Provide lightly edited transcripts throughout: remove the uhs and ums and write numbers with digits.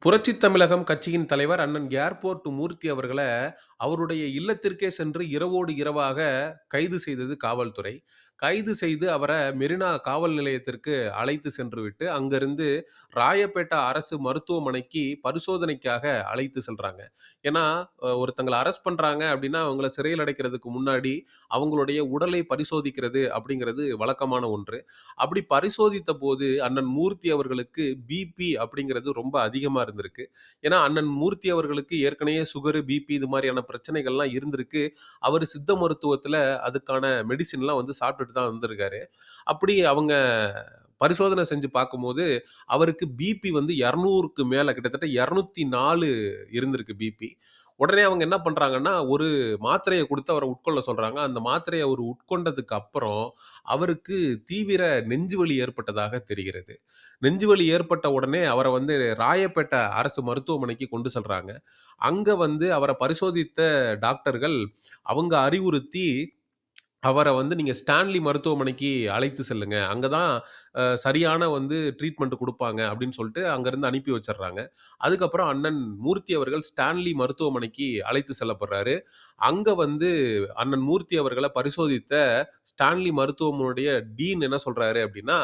புரட்சித் தமிழகம் கட்சியின் தலைவர் அண்ணன் ஏர்போர்ட் மூர்த்தி அவர்கள, அவருடைய இல்லத்திற்கே சென்று இரவோடு இரவாக கைது செய்தது காவல்துறை. கைது செய்து அவர மெரினா காவல் நிலையத்திற்கு அழைத்து சென்றுவிட்டு, அங்கிருந்து ராயப்பேட்டை அரசு மருத்துவமனைக்கு பரிசோதனைக்காக அழைத்து செல்றாங்க. ஏன்னா, ஒருத்தங்கள அரெஸ்ட் பண்றாங்க அப்டின்னா, அவங்கள சிறையில் அடைக்கிறதுக்கு முன்னாடி, அவங்களுடைய உடலை பரிசோதிக்கிறது அப்படிங்கிறது வழக்கமான ஒன்று. அப்படி பரிசோதித்தபோது, அண்ணன் மூர்த்தி அவர்களுக்கு பிபி அப்படிங்கிறது ரொம்ப அதிகமா இருந்திருக்கு. ஏன்னா, அண்ணன் மூர்த்தி அவர்களுக்கு ஏற்கனவே சுகரு, பிபி இது மாரியான பிரச்சனைகள்லாம் இருந்திருக்கு. அவரு சித்த மருத்துவத்தில அதுக்கான மெடிசின்லாம் வந்து சாப்பிட்டுட்டு தான் வந்திருக்காரு. அப்படி அவங்க பரிசோதனை செஞ்சு பார்க்கும்போது, அவருக்கு பிபி வந்து 200க்கு மேல கிட்டத்தட்ட 204 இருந்திருக்கு பிபி. உடனே அவங்க என்ன பண்றாங்கன்னா, ஒரு மாத்திரைய குடுத்து அவர உட்கொள்ள சொல்றாங்க. அந்த மாத்திரைய அவரு உட்கொண்டதுக்கு அப்புறம், அவருக்கு தீவிர நெஞ்சுவலி ஏற்பட்டதாக தெரிகிறது. நெஞ்சுவலி ஏற்பட்ட உடனே அவர வந்து ராயப்பேட்டை அரசு மருத்துவமனைக்கு கொண்டு செல்றாங்க. அங்க வந்து அவர பரிசோதித்த டாக்டர்கள், அவங்க அறிவுறுத்தி அவர வந்து நீங்க ஸ்டான்லி மருத்துவமனைக்கு அழைத்து செல்லுங்க. அங்க தான் சரியான வந்து ட்ரீட்மெண்ட் குடுப்பாங்க அப்படின்னு சொல்லிட்டு அங்கருந்து அனுப்பி வச்சுர்றாங்க. அதுக்கப்புறம் அண்ணன் மூர்த்தி அவர்கள் ஸ்டான்லி மருத்துவமனைக்கு அழைத்து செல்லப்படுறாரு. அங்க வந்து அண்ணன் மூர்த்தி அவர்கள பரிசோதித்த ஸ்டான்லி மருத்துவமனுடைய டீன் என்ன சொல்றாரு அப்படின்னா,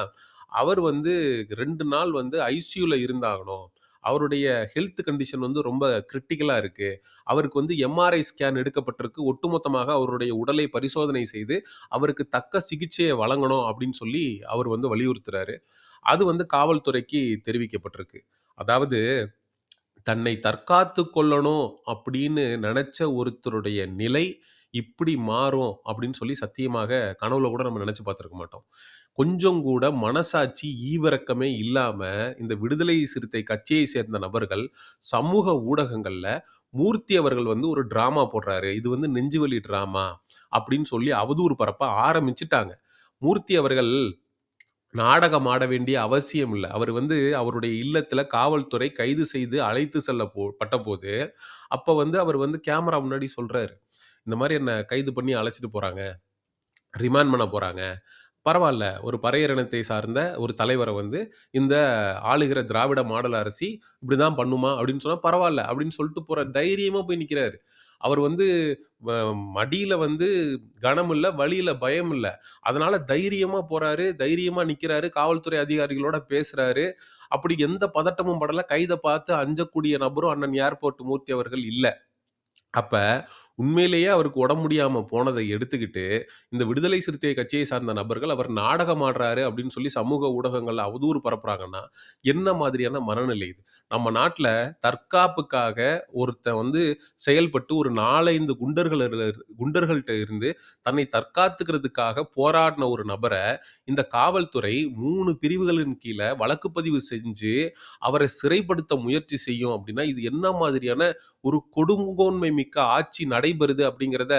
அவர் வந்து 2 நாள் வந்து ஐசியூல இருந்தாகணும். அவருடைய ஹெல்த் கண்டிஷன் வந்து ரொம்ப கிரிட்டிக்கலா இருக்கு. அவருக்கு வந்து எம்ஆர்ஐ ஸ்கேன் எடுக்கப்பட்டிருக்கு. ஒட்டுமொத்தமாக அவருடைய உடலை பரிசோதனை செய்து, அவருக்கு தக்க சிகிச்சைய வழங்கணும் அப்படின்னு சொல்லி அவர் வந்து வலியுறுத்துறாரு. அது வந்து காவல்துறைக்கு தெரிவிக்கப்பட்டிருக்கு. அதாவது தன்னை தற்காத்துக் கொள்ளணும் அப்படின்னு நெனச்ச ஒருத்தருடைய நிலை இப்படி மாறும் அப்படின்னு சொல்லி சத்தியமாக கனவுல கூட நம்ம நெனச்சு பார்த்திருக்க மாட்டோம். கொஞ்சம் கூட மனசாட்சி, ஈவிரக்கமே இல்லாம இந்த விடுதலை சிறுத்தை கட்சியை சேர்ந்த நபர்கள் சமூக ஊடகங்கள்ல மூர்த்தி அவர்கள் வந்து ஒரு டிராமா போடுறாரு. இது வந்து நெஞ்சுவலி டிராமா அப்படின்னு சொல்லி அவதூறு பரப்ப ஆரம்பிச்சுட்டாங்க. மூர்த்தி அவர்கள் நாடகம் ஆட வேண்டிய அவசியம் இல்ல. அவர் வந்து அவருடைய இல்லத்தில காவல்துறை கைது செய்து அழைத்து பட்டபோது, அப்ப வந்து அவர் வந்து கேமரா முன்னாடி சொல்றாரு. இந்த மாரி என்ன கைது பண்ணி அழைச்சுட்டு போறாங்க. ரிமாண்ட் பண்ண போறாங்க. பரவால்ல. ஒரு பறையர் இனத்தை சார்ந்த ஒரு தலைவர வந்து, இந்த ஆளுகிற திராவிட மாடல் அரசி இப்படிதான் பண்ணுமா? அப்படின்னு சொன்னா, பரவால்ல. அப்படின்னு சொல்லிட்டு போற தைரியமா போய் நிக்கிறாரு. அவர் வந்து வ மடியில வந்து கனம் இல்ல, வலியில பயம் இல்ல. அதனால தைரியமா போறாரு, தைரியமா நிக்கிறாரு, காவல்துறை அதிகாரிகளோட பேசுறாரு. அப்படி எந்த பதட்டமும் படல. கைத பார்த்து அஞ்சக்கூடிய நபரும் அண்ணன் ஏர்போர்ட் மூர்த்தி அவர்கள் இல்ல. அப்ப உண்மையிலேயே அவருக்கு உடம்பு முடியாம போனத எடுத்துக்கிட்டு, இந்த விடுதலை சிறுத்தை கட்சியை சார்ந்த நபர்கள், அவர் நாடகம் ஆடுறாரு அப்படின்னு சொல்லி சமூக ஊடகங்கள்ல அவதூறு பரப்புறாங்கன்னா, என்ன மாதிரியான மனநிலை இது? நம்ம நாட்ல தற்காப்புக்காக ஒருத்தன் வந்து செயல்பட்டு ஒரு 4, 5 குண்டர்கள்ட்ட இருந்து தன்னை தற்காத்துக்கிறதுக்காக போராடின ஒரு நபர, இந்த காவல்துறை 3 பிரிவுகளின் கீழ வழக்கு பதிவு செஞ்சு, அவர சிறைப்படுத்த முயற்சி செய்யும் அப்படின்னா, இது என்ன மாதிரியான ஒரு கொடுங்கோன்மை மிக்க ஆட்சி நடைபெறுது அப்படிங்கிறத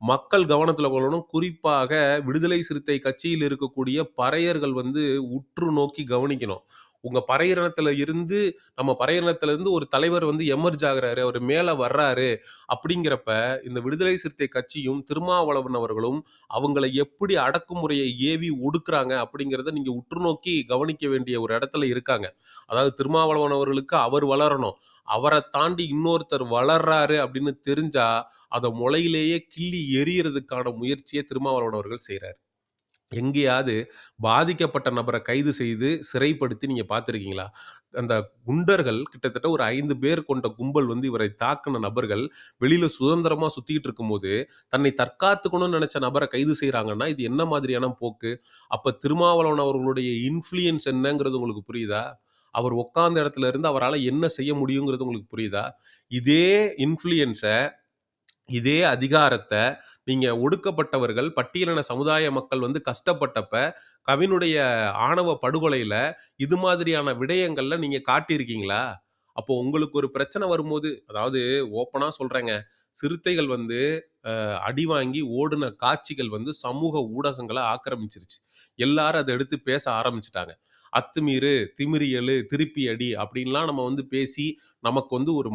மக்கள் கவனத்துல கொள்ளணும். குறிப்பாக விடுதலை சிறுத்தை கட்சியில் இருக்கக்கூடிய பறையர்கள் வந்து உற்று நோக்கி கவனிக்கணும். உங்க பறையரினத்துல இருந்து நம்ம பறையரினத்துல இருந்து ஒரு தலைவர் வந்து எமர்ஜ் ஆகுறாரு. அவரு மேல வர்றாரு. அப்படிங்கிறப்ப இந்த விடுதலை சிறுத்தை கட்சியும், திருமாவளவன் அவர்களும் அவங்கள எப்படி அடக்குமுறையை ஏவி ஒடுக்குறாங்க அப்படிங்கிறத நீங்க உற்று நோக்கி கவனிக்க வேண்டிய ஒரு இடத்துல இருக்காங்க. அதாவது திருமாவளவன் அவர்களுக்கு அவர் வளரணும். அவர தாண்டி இன்னொருத்தர் வளர்றாரு அப்படின்னு தெரிஞ்சா, அத முளையிலேயே கிள்ளி எறியறதுக்கான முயற்சிய திருமாவளவன் அவர்கள் செய்றாரு. எங்கேயாவது பாதிக்கப்பட்ட நபர கைது செய்து சிறைப்படுத்தி நீங்க பார்த்திருக்கீங்களா? அந்த குண்டர்கள் கிட்டத்தட்ட ஒரு 5 பேர் கொண்ட கும்பல் வந்து இவரை தாக்குன நபர்கள் வெளியில சுதந்திரமா சுத்திக்கிட்டு இருக்கும்போது, தன்னை தற்காத்துக்கணும்னு நெனச்ச நபர கைது செய்றாங்கன்னா, இது என்ன மாதிரியான போக்கு? அப்ப திருமாவளவன் அவர்களுடைய இன்ஃப்ளூயன்ஸ் என்னங்கிறது உங்களுக்கு புரியுதா? அவர் உட்கார்ந்த இடத்துல இருந்து அவரால என்ன செய்ய முடியுங்கிறது உங்களுக்கு புரியுதா? இதே இன்ஃப்ளூயன்ஸ இதே அதிகாரத்த நீங்க ஒடுக்கப்பட்டவர்கள், பட்டியலின சமுதாய மக்கள் வந்து கஷ்டப்பட்டப்ப, கவினுடைய ஆணவ படுகொலையில, இது மாதிரியான விடயங்கள்ல நீங்க காட்டியிருக்கீங்களா? அப்போ உங்களுக்கு ஒரு பிரச்சனை வரும்போது அதாவது ஓப்பனா சொல்றேங்க. சிறுத்தைகள் வந்து அடி வாங்கி ஓடுன காட்சிகள் வந்து சமூக ஊடகங்கள ஆக்கிரமிச்சிருச்சு. எல்லாரும் அத எடுத்து பேச ஆரம்பிச்சுட்டாங்க. அத்துமீறு, திமிரியலு, திருப்பி அடி அப்படின்லாம் நம்ம வந்து பேசி, நமக்கு வந்து ஒரு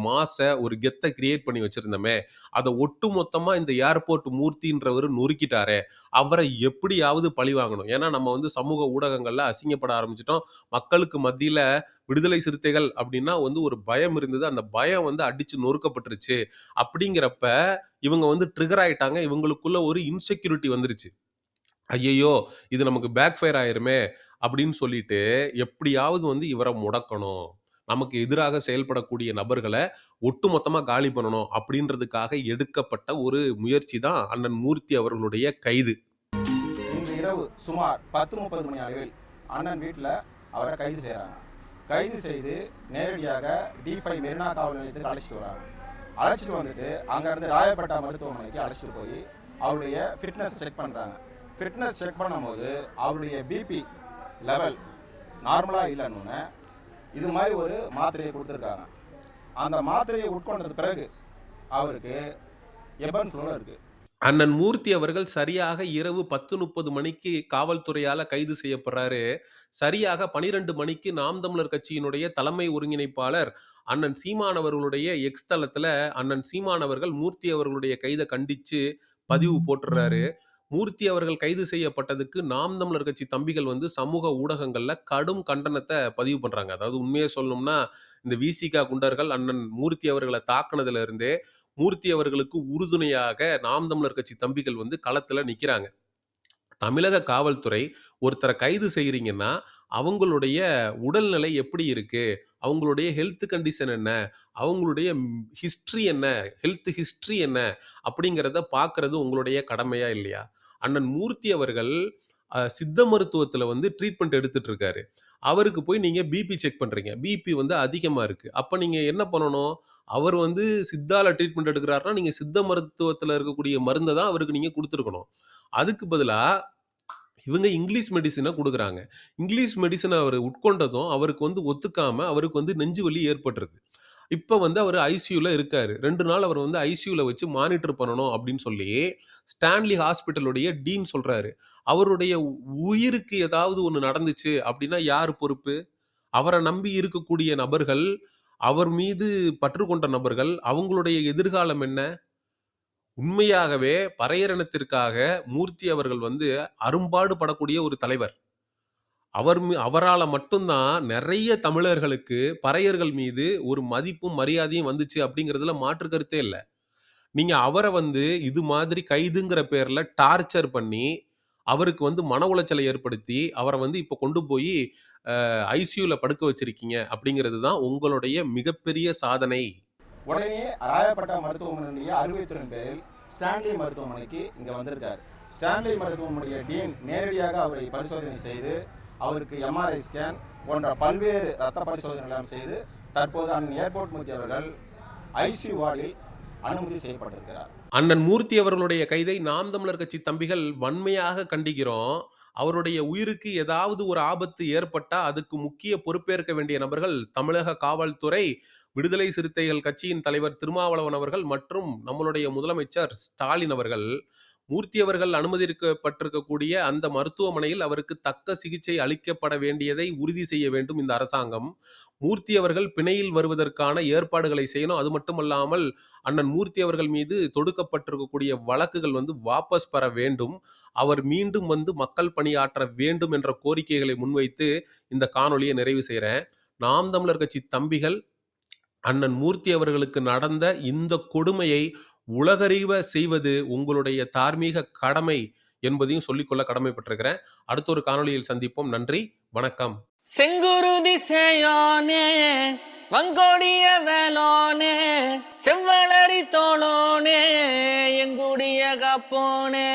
ஒரு கெத்த கிரியேட் பண்ணி வச்சிருந்தோமே, அத ஒட்டுமொத்தமா இந்த ஏர்போர்ட் மூர்த்தின்றவரு நொறுக்கிட்டாரே, அவர எப்படியாவது பழிவாங்கணும். ஏன்னா, நம்ம வந்து சமூக ஊடகங்கள்ல அசிங்கப்பட ஆரம்பிச்சுட்டோம். மக்களுக்கு மத்தியில விடுதலை சிறுத்தைகள் அப்படின்னா வந்து ஒரு பயம் இருந்தது. அந்த பயம் வந்து அடிச்சு நொறுக்கப்பட்டுருச்சு. அப்படிங்கிறப்ப, இவங்க வந்து ட்ரிகர் ஆயிட்டாங்க. இவங்களுக்குள்ள ஒரு இன்செக்யூரிட்டி வந்துருச்சு. ஐயய்யோ! இது நமக்கு பேக் ஃபயர் ஆயிருமே! அப்படின்னு சொல்லிட்டு, எப்படியாவது வந்து இவர முடக்கணும். நமக்கு எதிராக செயல்படக்கூடிய நபர்கள ஒட்டுமொத்தமா காலி பண்ணணும். அப்படின்றதுக்காக எடுக்கப்பட்ட ஒரு முயற்சி தான் அண்ணன் மூர்த்தி அவர்களுடைய கைது. இன்று இரவு சுமார் 10:30 மணி அளவில் அண்ணன் வீட்டில் அவரை கைது செய்கிறாங்க. கைது செய்து நேரடியாக D5 மெரினா காவல் நிலையத்துக்கு அழைச்சிட்டு வராங்க. அழைச்சிட்டு வந்துட்டு அங்கேருந்து ராயப்பேட்டா மருத்துவமனைக்கு அழைச்சிட்டு போய் அவருடைய ஃபிட்னஸ் செக் பண்ணுறாங்க. ஃபிட்னஸ் செக் பண்ணும்போது அவருடைய பிபி லெவல் நார்மலாக இல்லைன்னு இது மாதிரி ஒரு மாத்திரையை கொடுத்துருக்காங்க. அந்த மாத்திரையை உட்கொண்டது பிறகு அவருக்கு எபன் ஃப்ளோ இருக்குது. அண்ணன் மூர்த்தி அவர்கள் சரியாக இரவு 10:30 மணிக்கு காவல்துறையால கைது செய்யப்படுறாரு. சரியாக 12 மணிக்கு நாம் தமிழர் கட்சியினுடைய தலைமை ஒருங்கிணைப்பாளர் அண்ணன் சீமான் அவர்களுடைய எக்ஸ் தளத்துல அண்ணன் சீமான் அவர்கள் மூர்த்தி அவர்களுடைய கைத கண்டிச்சு பதிவு போட்டுறாரு. மூர்த்தி அவர்கள் கைது செய்யப்பட்டதுக்கு நாம் தமிழர் கட்சி தம்பிகள் வந்து சமூக ஊடகங்கள்ல கடும் கண்டனத்த பதிவு பண்றாங்க. அதாவது உண்மைய சொல்லணும்னா, இந்த விசிக குண்டர்கள் அண்ணன் மூர்த்தி அவர்கள தாக்குனதுல இருந்தே மூர்த்தி அவர்களுக்கு உறுதுணையாக நாம் தமிழர் கட்சி தம்பிகள் வந்து களத்துல நிக்கிறாங்க. தமிழக காவல்துறை ஒருத்தர கைது செய்றீங்கன்னா, அவங்களுடைய உடல்நிலை எப்படி இருக்கு? அவங்களுடைய ஹெல்த் கண்டிஷன் என்ன? அவங்களுடைய ஹிஸ்டரி என்ன? ஹெல்த் ஹிஸ்டரி என்ன? அப்படிங்கிறத பார்க்கிறது உங்களுடைய கடமையா இல்லையா? அண்ணன் மூர்த்தி அவர்கள் சித்த மருத்துவத்தில வந்து ட்ரீட்மெண்ட் எடுத்துட்டு இருக்காரு. அவருக்கு போய் நீங்க பிபி செக் பண்றீங்க. பிபி வந்து அதிகமா இருக்கு. அப்ப நீங்க என்ன பண்ணணும்? அவர் வந்து சித்தால ட்ரீட்மெண்ட் எடுக்கிறார்ன்னா, நீங்க சித்த மருத்துவத்தில இருக்கக்கூடிய மருந்த தான் அவருக்கு நீங்க குடுத்துருக்கணும். அதுக்கு பதிலா இவங்க இங்கிலீஷ் மெடிசின குடுக்குறாங்க. இங்கிலீஷ் மெடிசின அவரு உட்கொண்டதும், அவருக்கு வந்து ஒத்துக்காம, அவருக்கு வந்து நெஞ்சு வலி ஏற்பட்டுருது. இப்ப வந்து அவரு ஐசியூல இருக்காரு. 2 நாள் அவர வந்து ஐசியூல வச்சு மானிட்டர் பண்ணணும் அப்படின்னு சொல்லி, ஸ்டான்லி ஹாஸ்பிட்டலுடைய டீன் சொல்றாரு. அவருடைய உயிருக்கு ஏதாவது ஒண்ணு நடந்துச்சு அப்படின்னா யார் பொறுப்பு? அவர நம்பி இருக்கக்கூடிய நபர்கள், அவர் மீது பற்று கொண்ட நபர்கள், அவங்களுடைய எதிர்காலம் என்ன? உண்மையாகவே பறையரினத்திற்காக மூர்த்தி அவர்கள் வந்து அரும்பாடு படக்கூடிய ஒரு தலைவர். அவரால மட்டும் தான் நெறைய தமிழர்களுக்கு பறையர்கள் மீது ஒரு மதிப்பும், மரியாதையும் வந்துச்சு அப்படிங்கிறதுல மாற்று கருத்தே இல்ல. நீங்க அவர வந்து இது மாதிரி கைதுங்கிற பேர்ல டார்ச்சர் பண்ணி, அவருக்கு வந்து மன உளைச்சலை ஏற்படுத்தி, அவர வந்து இப்ப கொண்டு போயி ஐசியூல படுக்க வச்சிருக்கீங்க அப்படிங்கிறது தான் உங்களுடைய மிகப்பெரிய சாதனை. உடனே ராயப்பேட்டா மருத்துவமனையுடைய அறுவைத்துறையின் பேரில் ஸ்டான்லி மருத்துவமனைக்கு இங்கே வந்திருக்கார். ஸ்டான்லி மருத்துவமனைய டீன் நேரடியாக அவரை பரிசோதனை செய்து அவருக்கு எம்ஆர்ஐ ஸ்கேன் போன்ற பல்வேறு ரத்த பரிசோதனைகள் செய்து தற்போது அண்ணன் ஏர்போர்ட் மூர்த்தி அவர்கள் ஐசியூ வார்டில் அனுமதி செய்யப்பட்டிருக்கிறார். அண்ணன் மூர்த்தி அவர்களுடைய கைதை நாம் தமிழர் கட்சி தம்பிகள் வன்மையாக கண்டிக்கிறோம். அவருடைய உயிருக்கு ஏதாவது ஒரு ஆபத்து ஏற்பட்டா, அதுக்கு முக்கிய பொறுப்பேற்க வேண்டிய நபர்கள் தமிழக காவல்துறை, விடுதலை சிறுத்தைகள் கட்சியின் தலைவர் திருமாவளவன் அவர்கள் மற்றும் நம்மளுடைய முதலமைச்சர் ஸ்டாலின் அவர்கள். மூர்த்தி அவர்கள் அனுமதிக்கப்பட்டிருக்கக்கூடிய அந்த மருத்துவமனையில் அவருக்கு தக்க சிகிச்சை அளிக்கப்பட வேண்டியதை உறுதி செய்ய வேண்டும் இந்த அரசாங்கம். மூர்த்தி அவர்கள் பிணையில் வருவதற்கான ஏற்பாடுகளை செய்யணும். அது மட்டுமல்லாமல் அண்ணன் மூர்த்தி அவர்கள் மீது தொடுக்கப்பட்டிருக்கக்கூடிய வழக்குகள் வந்து வாபஸ் பெற வேண்டும். அவர் மீண்டும் வந்து மக்கள் பணியாற்ற வேண்டும் என்ற கோரிக்கைகளை முன்வைத்து இந்த காணொளியை நிறைவு செய்றேன். நாம் தமிழர் கட்சி தம்பிகள் அண்ணன் மூர்த்தி அவர்களுக்கு நடந்த இந்த கொடுமையை உலகறிவ செய்வது உங்களுடைய தார்மீக கடமை என்பதையும் சொல்லிக்கொள்ள கடமைப்பட்டிருக்கிறேன். அடுத்த ஒரு காணொளியில் சந்திப்போம். நன்றி, வணக்கம். செங்குருதி சேயோனே வங்கோடிய வேலோனே செவ்வளரி தோளோனே எங்குடிய காப்போனே